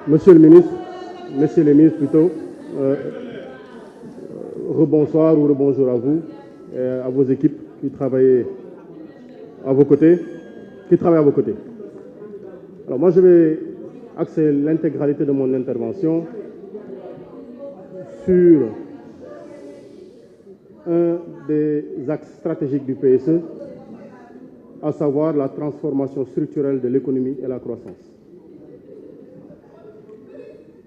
Monsieur le ministre, messieurs les ministres plutôt, rebonsoir ou rebonjour à vous et à vos équipes qui travaillent à vos côtés, Alors moi je vais axer l'intégralité de mon intervention sur un des axes stratégiques du PSE, à savoir la transformation structurelle de l'économie et la croissance.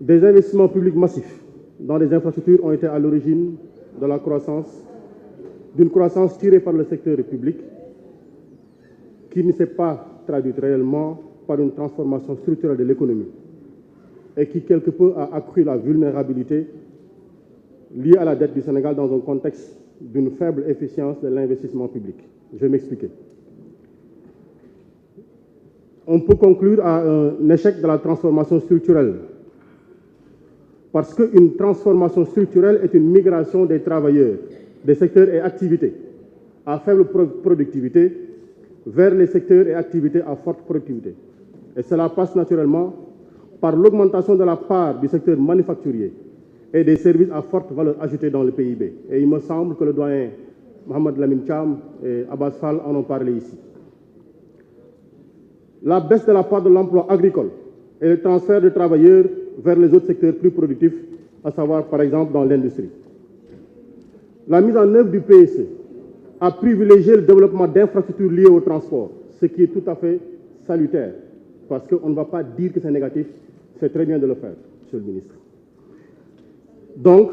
Des investissements publics massifs dans les infrastructures ont été à l'origine de la croissance, d'une croissance tirée par le secteur public, qui ne s'est pas traduite réellement par une transformation structurelle de l'économie et qui quelque peu a accru la vulnérabilité liée à la dette du Sénégal dans un contexte d'une faible efficience de l'investissement public. Je vais m'expliquer. On peut conclure à un échec de la transformation structurelle parce qu'une transformation structurelle est une migration des travailleurs, des secteurs et activités à faible productivité vers les secteurs et activités à forte productivité. Et cela passe naturellement par l'augmentation de la part du secteur manufacturier et des services à forte valeur ajoutée dans le PIB. Et il me semble que le doyen Mohamed Lamine Cham et Abbas Fall en ont parlé ici. La baisse de la part de l'emploi agricole et le transfert de travailleurs vers les autres secteurs plus productifs, à savoir par exemple dans l'industrie. La mise en œuvre du PSE a privilégié le développement d'infrastructures liées au transport, ce qui est tout à fait salutaire, parce qu'on ne va pas dire que c'est négatif, c'est très bien de le faire, Monsieur le ministre. Donc,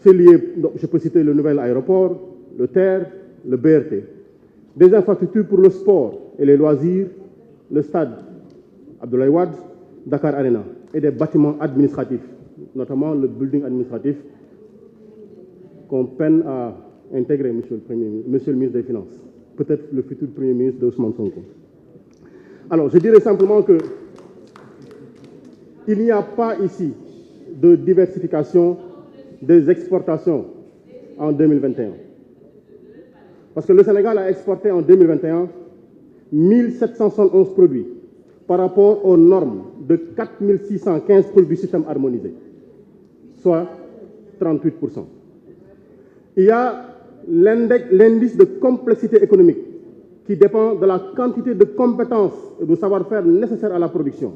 c'est lié, je peux citer le nouvel aéroport, le TER, le BRT, des infrastructures pour le sport et les loisirs, le stade Abdoulaye Wade, Dakar Arena, et des bâtiments administratifs, notamment le building administratif qu'on peine à intégrer, Monsieur le ministre des Finances, peut-être le futur Premier ministre de Ousmane Sonko. Alors, je dirais simplement qu'il n'y a pas ici de diversification des exportations en 2021. Parce que le Sénégal a exporté en 2021 1771 produits par rapport aux normes de 4615 produits du système harmonisé, soit 38%. Il y a l'indice de complexité économique qui dépend de la quantité de compétences et de savoir-faire nécessaires à la production.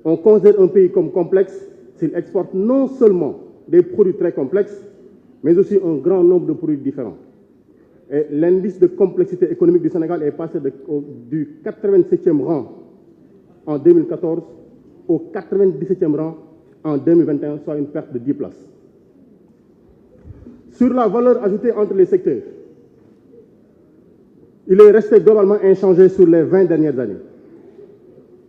On considère un pays comme complexe s'il exporte non seulement des produits très complexes, mais aussi un grand nombre de produits différents. Et l'indice de complexité économique du Sénégal est passé du 87e rang en 2014 au 97e rang en 2021, soit une perte de 10 places. Sur la valeur ajoutée entre les secteurs, il est resté globalement inchangé sur les 20 dernières années,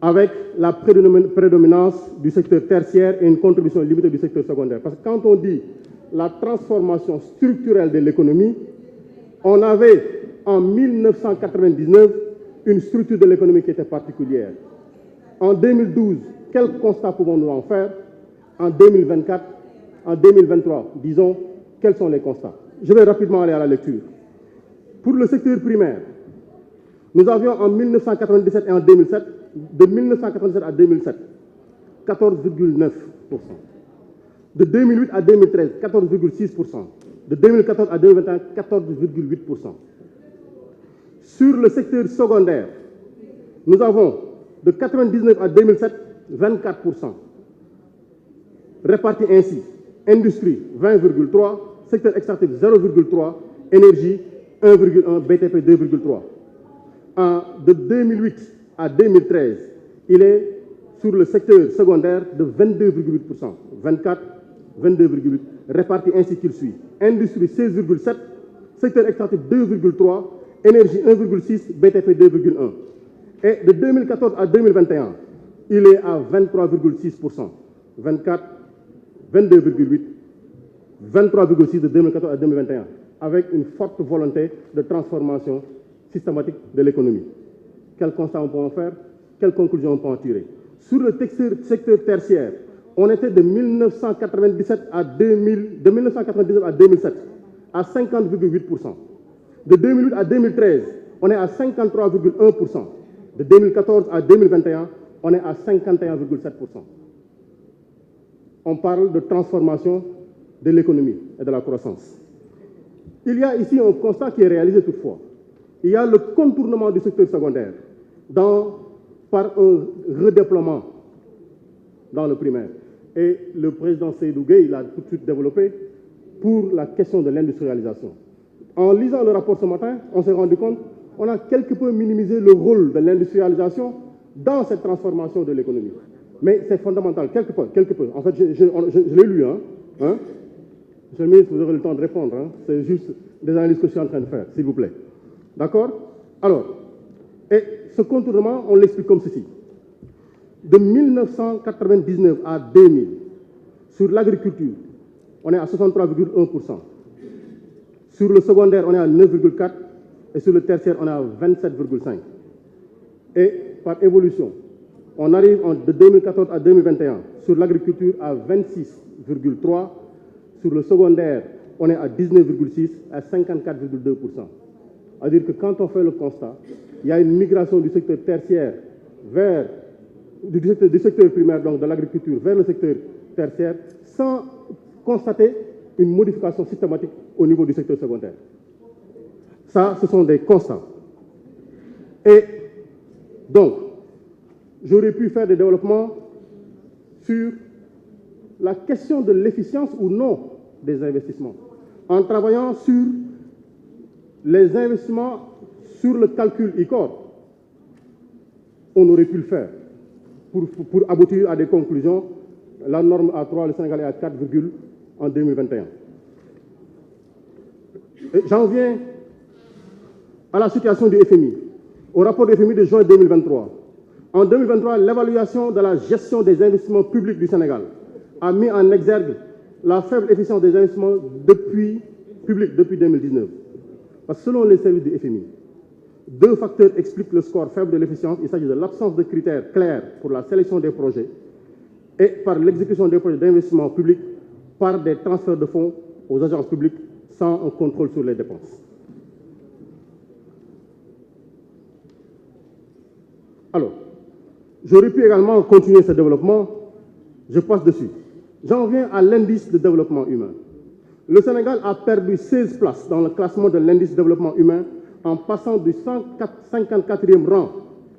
avec la prédominance du secteur tertiaire et une contribution limitée du secteur secondaire. Parce que quand on dit la transformation structurelle de l'économie, on avait en 1999 une structure de l'économie qui était particulière. En 2012, quel constat pouvons-nous en faire? En 2024, en 2023, disons, quels sont les constats? Je vais rapidement aller à la lecture. Pour le secteur primaire, nous avions en 1997 et en 2007, de 1997 à 2007, 14,9%. De 2008 à 2013, 14,6%. De 2014 à 2021, 14,8%. Sur le secteur secondaire, nous avons de 1999 à 2007, 24%. Répartis ainsi, industrie 20,3%, secteur extractif 0,3%, énergie 1,1%, BTP 2,3%. De 2008 à 2013, il est sur le secteur secondaire de 22,8%, 24, 22,8%, répartis ainsi qu'il suit. Industrie 16,7%, secteur extractif 2,3, énergie 1,6, BTP 2,1. Et de 2014 à 2021, il est à 23,6%, 24, 22,8, 23,6 de 2014 à 2021, avec une forte volonté de transformation systématique de l'économie. Quel constat on peut en faire? Quelles conclusions on peut en tirer? Sur le secteur tertiaire, on était de 1997 à 2007 à 50,8%. De 2008 à 2013, on est à 53,1%. De 2014 à 2021, on est à 51,7%. On parle de transformation de l'économie et de la croissance. Il y a ici un constat qui est réalisé toutefois. Il y a le contournement du secteur secondaire par un redéploiement dans le primaire. Et le président Seydou Gueye l'a tout de suite développé pour la question de l'industrialisation. En lisant le rapport ce matin, on s'est rendu compte qu'on a quelque peu minimisé le rôle de l'industrialisation dans cette transformation de l'économie. Mais c'est fondamental, quelque peu. En fait, je l'ai lu, hein. Monsieur le ministre, vous aurez le temps de répondre. Hein. C'est juste des analyses que je suis en train de faire, s'il vous plaît. D'accord? Alors, et ce contournement, on l'explique comme ceci. De 1999 à 2000, sur l'agriculture, on est à 63,1%. Sur le secondaire, on est à 9,4%. Et sur le tertiaire, on est à 27,5%. Et par évolution, on arrive de 2014 à 2021 sur l'agriculture à 26,3%. Sur le secondaire, on est à 19,6% à 54,2%. C'est-à-dire que quand on fait le constat, il y a une migration du secteur tertiaire vers du secteur primaire, donc de l'agriculture, vers le secteur tertiaire, sans constater une modification systématique au niveau du secteur secondaire. Ça, ce sont des constats. Et donc, j'aurais pu faire des développements sur la question de l'efficience ou non des investissements, en travaillant sur les investissements sur le calcul ICOR. On aurait pu le faire pour aboutir à des conclusions. La norme A3, le Sénégal est à 4, en 2021. J'en viens à la situation du FMI, au rapport du FMI de juin 2023. En 2023, l'évaluation de la gestion des investissements publics du Sénégal a mis en exergue la faible efficience des investissements publics depuis 2019. Parce que selon les services du FMI, 2 facteurs expliquent le score faible de l'efficience. Il s'agit de l'absence de critères clairs pour la sélection des projets et par l'exécution des projets d'investissement public par des transferts de fonds aux agences publiques sans un contrôle sur les dépenses. Alors, j'aurais pu également continuer ce développement. Je passe dessus. J'en viens à l'indice de développement humain. Le Sénégal a perdu 16 places dans le classement de l'indice de développement humain en passant du 154e rang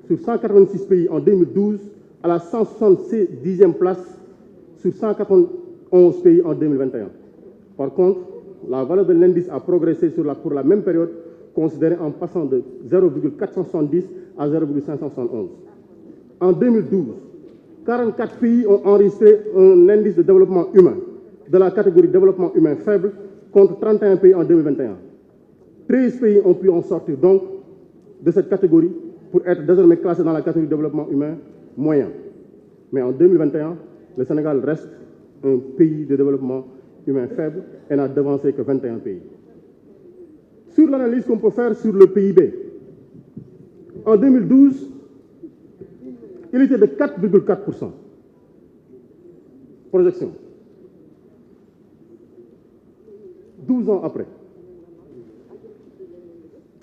sur 186 pays en 2012 à la 170e place sur 191 pays en 2021. Par contre, la valeur de l'indice a progressé pour la même période, considérée en passant de 0,470 à 0,571. En 2012, 44 pays ont enregistré un indice de développement humain de la catégorie développement humain faible contre 31 pays en 2021. 13 pays ont pu en sortir donc de cette catégorie pour être désormais classés dans la catégorie développement humain moyen. Mais en 2021, le Sénégal reste un pays de développement humain faible et n'a devancé que 21 pays. Sur l'analyse qu'on peut faire sur le PIB, en 2012, il était de 4,4%. Projection. 12 ans après,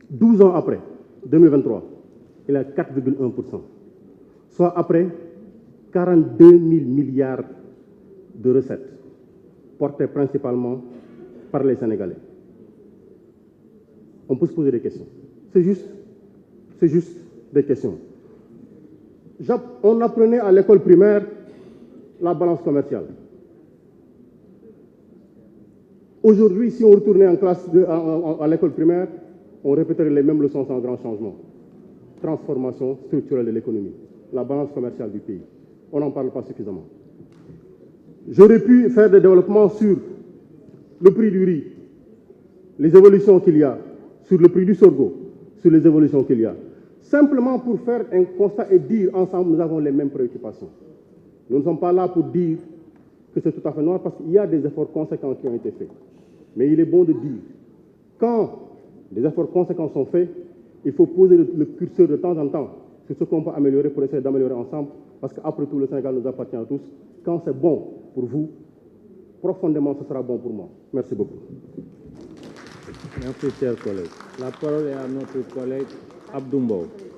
2023, il est à 4,1%, soit après 42 000 milliards de recettes, portées principalement par les Sénégalais. On peut se poser des questions. C'est juste des questions. On apprenait à l'école primaire la balance commerciale. Aujourd'hui, si on retournait en classe à l'école primaire, on répéterait les mêmes leçons sans grand changement. Transformation structurelle de l'économie, la balance commerciale du pays. On n'en parle pas suffisamment. J'aurais pu faire des développements sur le prix du riz. les évolutions qu'il y a, sur le prix du sorgho, sur les évolutions qu'il y a. Simplement pour faire un constat et dire ensemble, nous avons les mêmes préoccupations. Nous ne sommes pas là pour dire que c'est tout à fait noir, parce qu'il y a des efforts conséquents qui ont été faits. Mais il est bon de dire, quand des efforts conséquents sont faits, il faut poser le curseur de temps en temps sur ce qu'on peut améliorer pour essayer d'améliorer ensemble, parce qu'après tout, le Sénégal nous appartient à tous. Quand c'est bon pour vous, profondément, ce sera bon pour moi. Merci beaucoup. Merci, chers collègues. La parole est à notre collègue Abdou Mbow.